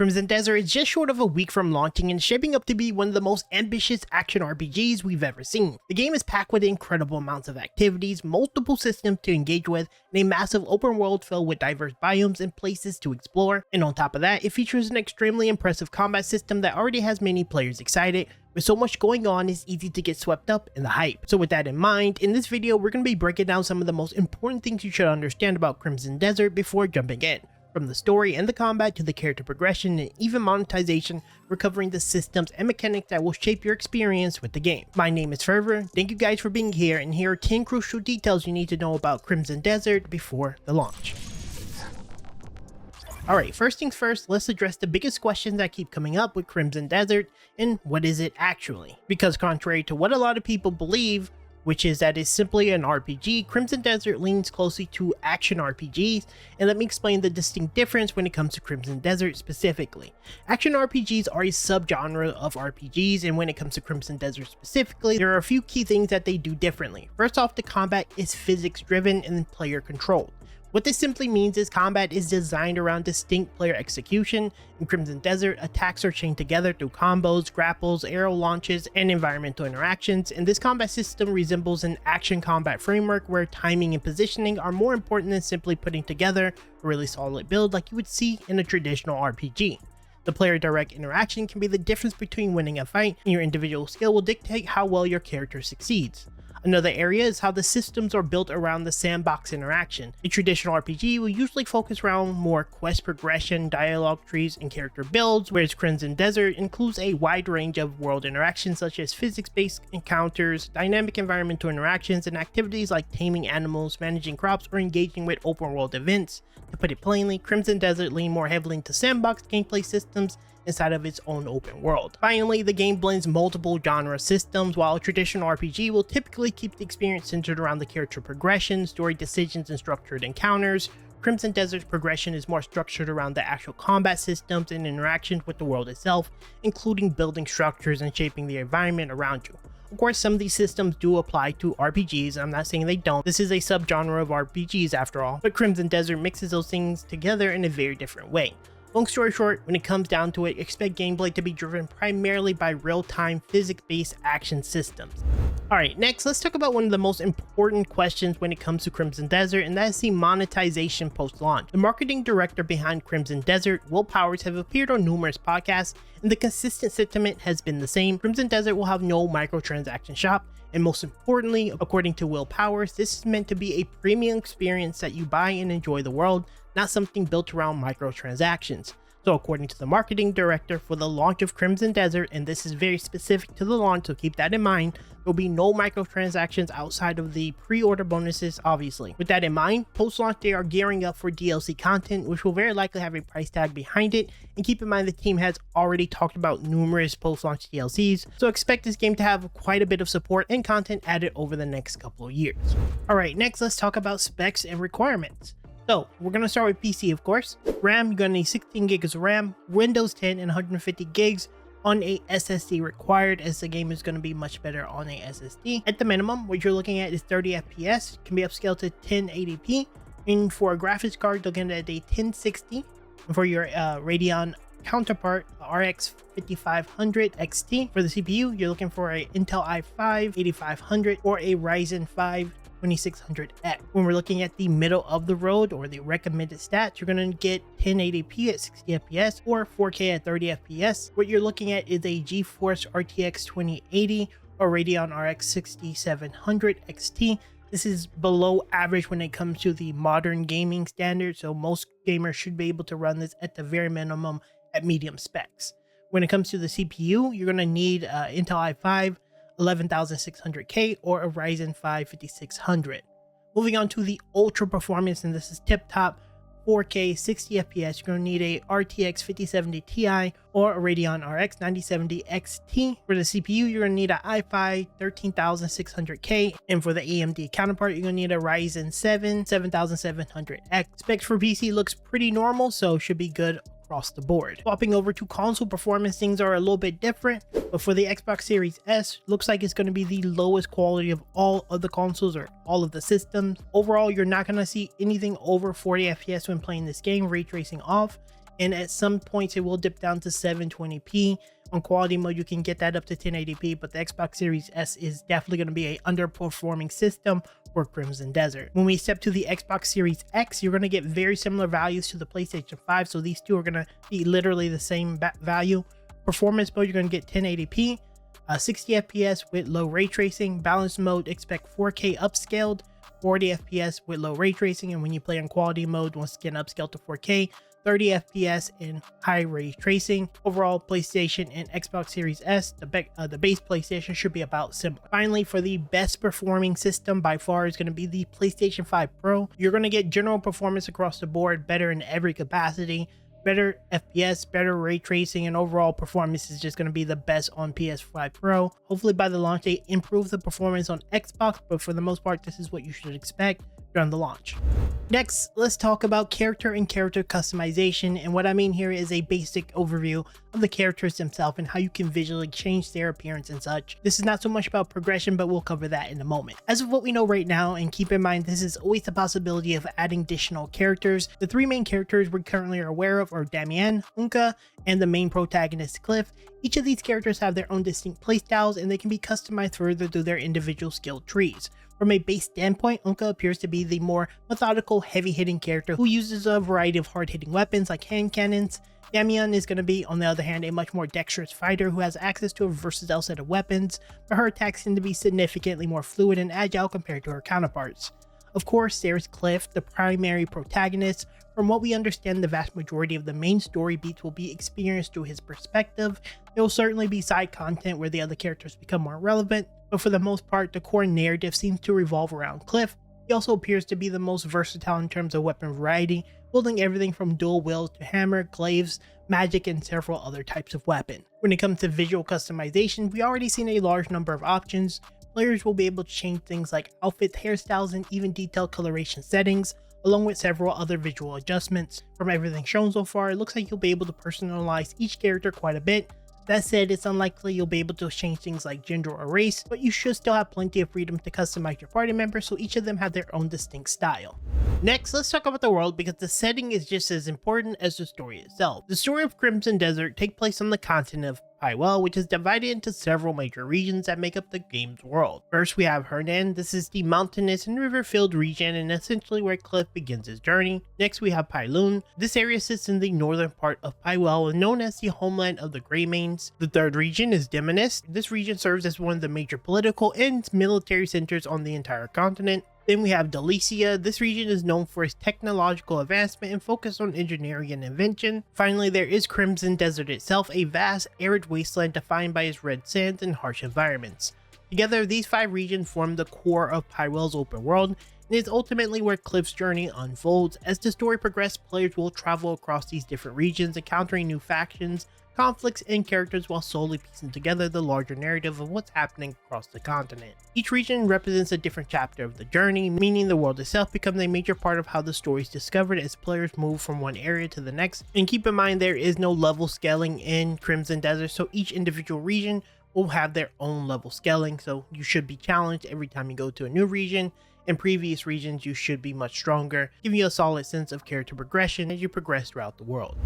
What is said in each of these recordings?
Crimson Desert is just short of a week from launching and shaping up to be one of the most ambitious action RPGs we've ever seen. The game is packed with incredible amounts of activities, multiple systems to engage with, and a massive open world filled with diverse biomes and places to explore. And on top of that, it features an extremely impressive combat system that already has many players excited. With so much going on, it's easy to get swept up in the hype. So with that in mind, in this video, we're going to be breaking down some of the most important things you should understand about Crimson Desert before jumping in. From the story and the combat to the character progression and even monetization, we're covering the systems and mechanics that will shape your experience with the game. My name is Fervor, thank you guys for being here, and here are 10 crucial details you need to know about Crimson Desert before the launch. Alright, first things first, let's address the biggest questions that keep coming up with Crimson Desert, and what is it actually? Because contrary to what a lot of people believe, which is that it's simply an RPG, Crimson Desert leans closely to action RPGs, and let me explain the distinct difference when it comes to Crimson Desert specifically. Action RPGs are a subgenre of RPGs, and when it comes to Crimson Desert specifically, there are a few key things that they do differently. First off, the combat is physics driven and player controlled. What this simply means is combat is designed around distinct player execution. In Crimson Desert, attacks are chained together through combos, grapples, arrow launches, and environmental interactions, and this combat system resembles an action combat framework where timing and positioning are more important than simply putting together a really solid build like you would see in a traditional RPG. The player direct interaction can be the difference between winning a fight, and your individual skill will dictate how well your character succeeds. Another area is how the systems are built around the sandbox interaction. A traditional RPG will usually focus around more quest progression, dialogue trees, and character builds, whereas Crimson Desert includes a wide range of world interactions such as physics-based encounters, dynamic environmental interactions, and activities like taming animals, managing crops, or engaging with open world events. To put it plainly, Crimson Desert leans more heavily into sandbox gameplay systems inside of its own open world. Finally, the game blends multiple genre systems. While a traditional RPG will typically keep the experience centered around the character progression, story decisions, and structured encounters, Crimson Desert's progression is more structured around the actual combat systems and interactions with the world itself, including building structures and shaping the environment around you. Of course, some of these systems do apply to RPGs, I'm not saying they don't. This is a subgenre of RPGs after all, but Crimson Desert mixes those things together in a very different way. Long story short, when it comes down to it, expect gameplay to be driven primarily by real-time physics-based action systems. Alright, next let's talk about one of the most important questions when it comes to Crimson Desert, and that is the monetization post-launch. The marketing director behind Crimson Desert, Will Powers, have appeared on numerous podcasts, and the consistent sentiment has been the same. Crimson Desert will have no microtransaction shop, and most importantly, according to Will Powers, this is meant to be a premium experience that you buy and enjoy the world, not something built around microtransactions. So according to the marketing director for the launch of Crimson Desert, and this is very specific to the launch, so keep that in mind, there will be no microtransactions outside of the pre-order bonuses, obviously. With that in mind, post-launch they are gearing up for DLC content, which will very likely have a price tag behind it, and keep in mind the team has already talked about numerous post-launch DLCs, so expect this game to have quite a bit of support and content added over the next couple of years. Alright, next let's talk about specs and requirements. So, we're going to start with PC, of course. RAM, you're going to need 16 gigs of RAM, Windows 10, and 150 gigs on a SSD required, as the game is going to be much better on a SSD. At the minimum, what you're looking at is 30 FPS, can be upscaled to 1080p, and for a graphics card, looking at a 1060, and for your Radeon counterpart, RX 5500 XT. For the CPU, you're looking for a Intel i5 8500 or a Ryzen 5 2600X. When we're looking at the middle of the road or the recommended stats, you're going to get 1080p at 60 FPS or 4K at 30 FPS. What you're looking at is a GeForce RTX 2080 or Radeon RX 6700 XT. This is below average when it comes to the modern gaming standard, so most gamers should be able to run this at the very minimum at medium specs. When it comes to the CPU, you're going to need Intel i5 11600K or a Ryzen 5 5600. Moving on to the ultra performance, and this is tip top 4K 60 FPS, you're going to need a RTX 5070 Ti or a Radeon RX 9070 XT. For the CPU, you're going to need an i5 13600K, and for the AMD counterpart, you're going to need a Ryzen 7 7700X. Specs for PC looks pretty normal, so should be good across the board. Swapping over to console performance, things are a little bit different, but for the Xbox Series S, looks like it's going to be the lowest quality of all of the consoles or all of the systems. Overall, you're not going to see anything over 40 FPS when playing this game, ray tracing off, and at some points it will dip down to 720p. On quality mode, you can get that up to 1080p, but the Xbox Series S is definitely going to be an underperforming system for Crimson Desert. When we step to the Xbox Series X, you're going to get very similar values to the PlayStation 5, so these two are going to be literally the same value. Performance mode, you're going to get 1080p, 60 FPS with low ray tracing. Balanced mode, expect 4K upscaled, 40 FPS with low ray tracing, and when you play on quality mode, once again upscaled to 4K, 30 FPS in high ray tracing. Overall, PlayStation and Xbox Series S, the base PlayStation, should be about similar. Finally, for the best performing system by far is going to be the PlayStation 5 Pro. You're going to get general performance across the board, better in every capacity, better FPS, better ray tracing, and overall performance is just going to be the best on PS5 Pro. Hopefully by the launch they improve the performance on Xbox, but for the most part this is what you should expect during the launch. Next, let's talk about character and character customization, and what I mean here is a basic overview of the characters themselves and how you can visually change their appearance and such. This is not so much about progression, but we'll cover that in a moment. As of what we know right now, and keep in mind this is always the possibility of adding additional characters, the three main characters we currently are aware of are Damian, Unka, and the main protagonist Cliff. Each of these characters have their own distinct playstyles, and they can be customized further through their individual skill trees. From a base standpoint, Unka appears to be the more methodical, heavy-hitting character who uses a variety of hard-hitting weapons like hand cannons. Damian is going to be, on the other hand, a much more dexterous fighter who has access to a versatile set of weapons, but her attacks tend to be significantly more fluid and agile compared to her counterparts. Of course, there's Cliff, the primary protagonist. From what we understand, the vast majority of the main story beats will be experienced through his perspective. There will certainly be side content where the other characters become more relevant, but for the most part, the core narrative seems to revolve around Cliff. He also appears to be the most versatile in terms of weapon variety, wielding everything from dual wields to hammer, glaives, magic, and several other types of weapon. When it comes to visual customization, we already seen a large number of options. Players will be able to change things like outfits, hairstyles, and even detailed coloration settings, along with several other visual adjustments. From everything shown so far, it looks like you'll be able to personalize each character quite a bit. That said, it's unlikely you'll be able to change things like gender or race, but you should still have plenty of freedom to customize your party members, so each of them have their own distinct style. Next, let's talk about the world, because the setting is just as important as the story itself. The story of Crimson Desert takes place on the continent of Pywell, which is divided into several major regions that make up the game's world. First, we have Hernan. This is the mountainous and river-filled region, and essentially where Cliff begins his journey. Next, we have Pylun. This area sits in the northern part of Pywell and known as the homeland of the Greymanes. The third region is Demonis. This region serves as one of the major political and military centers on the entire continent. Then we have Delicia. This region is known for its technological advancement and focus on engineering and invention. Finally, there is Crimson Desert itself, a vast, arid wasteland defined by its red sands and harsh environments. Together, these 5 regions form the core of Pywell's open world, and is ultimately where Cliff's journey unfolds. As the story progresses, players will travel across these different regions, encountering new factions, conflicts, and characters while slowly piecing together the larger narrative of what's happening across the continent. Each region represents a different chapter of the journey, meaning the world itself becomes a major part of how the story is discovered as players move from one area to the next. And keep in mind, there is no level scaling in Crimson Desert, so each individual region will have their own level scaling, so you should be challenged every time you go to a new region. In previous regions, you should be much stronger, giving you a solid sense of character progression as you progress throughout the world.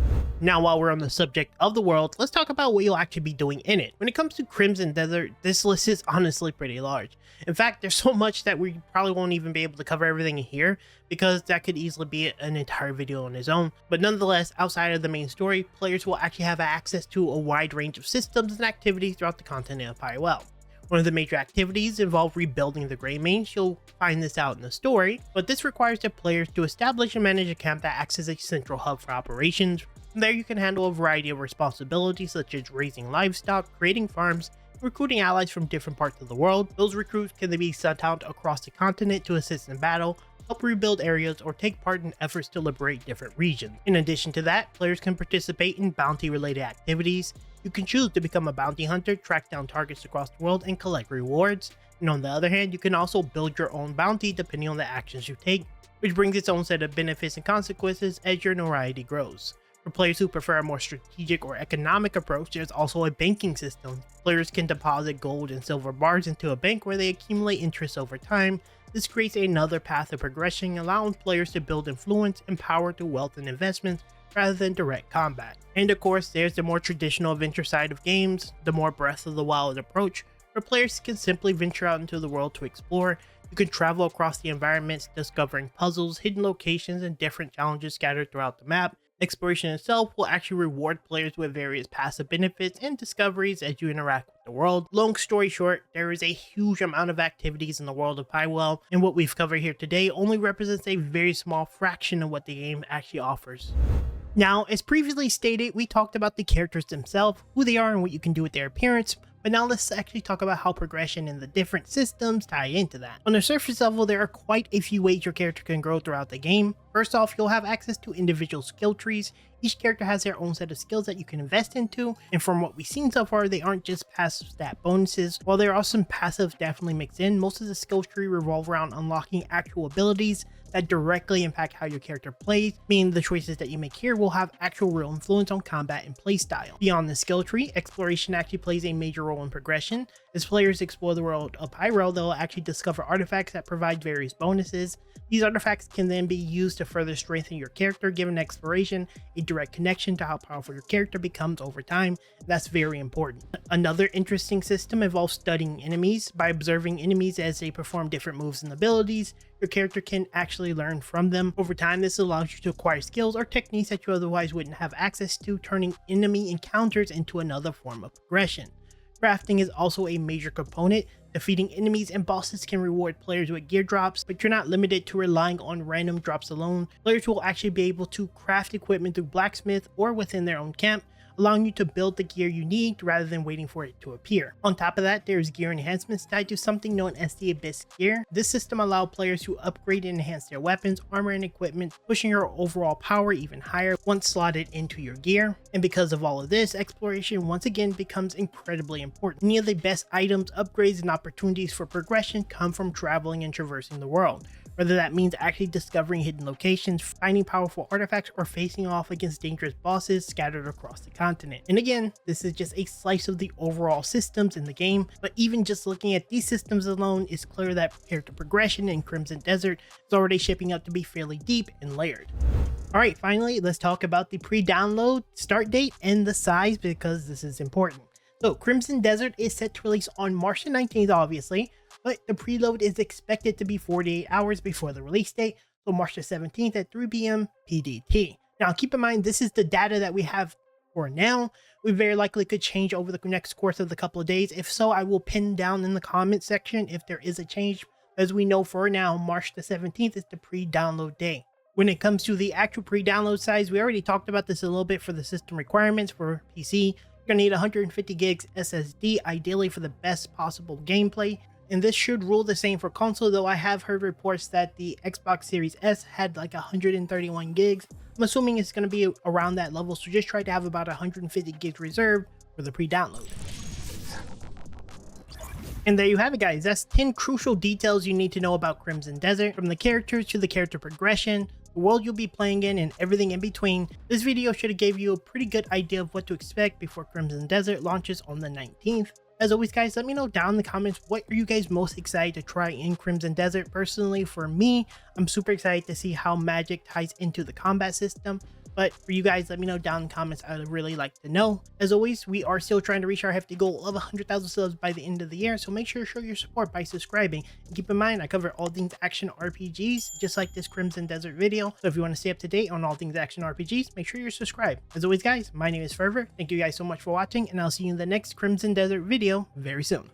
Now, while we're on the subject of the world, let's talk about what you'll actually be doing in it. When it comes to Crimson Desert, this list is honestly pretty large. In fact, there's so much that we probably won't even be able to cover everything in here, because that could easily be an entire video on its own. But nonetheless, outside of the main story, players will actually have access to a wide range of systems and activities throughout the continent of Pywell. One of the major activities involve rebuilding the Greymanes. You'll find this out in the story, but this requires the players to establish and manage a camp that acts as a central hub for operations. From there, you can handle a variety of responsibilities such as raising livestock, creating farms, and recruiting allies from different parts of the world. Those recruits can then be sent out across the continent to assist in battle, help rebuild areas, or take part in efforts to liberate different regions. In addition to that, players can participate in bounty-related activities. You can choose to become a bounty hunter, track down targets across the world, and collect rewards. And on the other hand, you can also build your own bounty depending on the actions you take, which brings its own set of benefits and consequences as your notoriety grows. For players who prefer a more strategic or economic approach, there's also a banking system. Players can deposit gold and silver bars into a bank where they accumulate interest over time. This creates another path of progression, allowing players to build influence and power through wealth and investments rather than direct combat. And of course, there's the more traditional adventure side of games, the more Breath of the Wild approach, where players can simply venture out into the world to explore. You can travel across the environments, discovering puzzles, hidden locations, and different challenges scattered throughout the map. Exploration itself will actually reward players with various passive benefits and discoveries as you interact with the world. Long story short, there is a huge amount of activities in the world of Pywell, and what we've covered here today only represents a very small fraction of what the game actually offers. Now, as previously stated, we talked about the characters themselves, who they are and what you can do with their appearance, but now let's actually talk about how progression and the different systems tie into that. On the surface level, there are quite a few ways your character can grow throughout the game. First off, you'll have access to individual skill trees. Each character has their own set of skills that you can invest into, and from what we've seen so far, they aren't just passive stat bonuses. While there are some passives definitely mixed in, most of the skill tree revolve around unlocking actual abilities that directly impact how your character plays, meaning the choices that you make here will have actual real influence on combat and playstyle. Beyond the skill tree, exploration actually plays a major role in progression. As players explore the world of Hyrule, they'll actually discover artifacts that provide various bonuses. These artifacts can then be used to further strengthen your character, giving exploration a direct connection to how powerful your character becomes over time. That's very important. Another interesting system involves studying enemies. By observing enemies as they perform different moves and abilities, your character can actually learn from them. Over time, this allows you to acquire skills or techniques that you otherwise wouldn't have access to, turning enemy encounters into another form of progression. Crafting is also a major component. Defeating enemies and bosses can reward players with gear drops, but you're not limited to relying on random drops alone. Players will actually be able to craft equipment through blacksmith or within their own camp, allowing you to build the gear you need rather than waiting for it to appear. On top of that, there's gear enhancements tied to something known as the Abyss gear. This system allows players to upgrade and enhance their weapons, armor, and equipment, pushing your overall power even higher once slotted into your gear. And because of all of this, exploration once again becomes incredibly important. Many of the best items, upgrades, and opportunities for progression come from traveling and traversing the world. Whether that means actually discovering hidden locations, finding powerful artifacts, or facing off against dangerous bosses scattered across the continent. And again, this is just a slice of the overall systems in the game, but even just looking at these systems alone, it's clear that character progression in Crimson Desert is already shaping up to be fairly deep and layered. Alright, finally, let's talk about the pre-download start date and the size, because this is important. So, Crimson Desert is set to release on March the 19th, obviously, but the preload is expected to be 48 hours before the release date, so March the 17th at 3 p.m. PDT. Now, keep in mind, this is the data that we have for now. We very likely could change over the next course of the couple of days. If so, I will pin down in the comment section if there is a change. As we know for now, March the 17th is the pre-download day. When it comes to the actual pre-download size, we already talked about this a little bit for the system requirements for PC. You're going to need 150 gigs SSD, ideally for the best possible gameplay. And this should rule the same for console, though I have heard reports that the Xbox Series S had like 131 gigs. I'm assuming it's going to be around that level, so just try to have about 150 gigs reserved for the pre-download. And there you have it, guys. That's 10 crucial details you need to know about Crimson Desert, from the characters to the character progression, the world you'll be playing in, and everything in between. This video should have gave you a pretty good idea of what to expect before Crimson Desert launches on the 19th. As always, guys, let me know down in the comments what are you guys most excited to try in Crimson Desert. Personally, for me, I'm super excited to see how magic ties into the combat system. But for you guys, let me know down in the comments. I'd really like to know. As always, we are still trying to reach our hefty goal of 100,000 subs by the end of the year, so make sure to show your support by subscribing. And keep in mind, I cover all things action RPGs, just like this Crimson Desert video. So if you want to stay up to date on all things action RPGs, make sure you're subscribed. As always, guys, my name is Fervor. Thank you guys so much for watching, and I'll see you in the next Crimson Desert video very soon.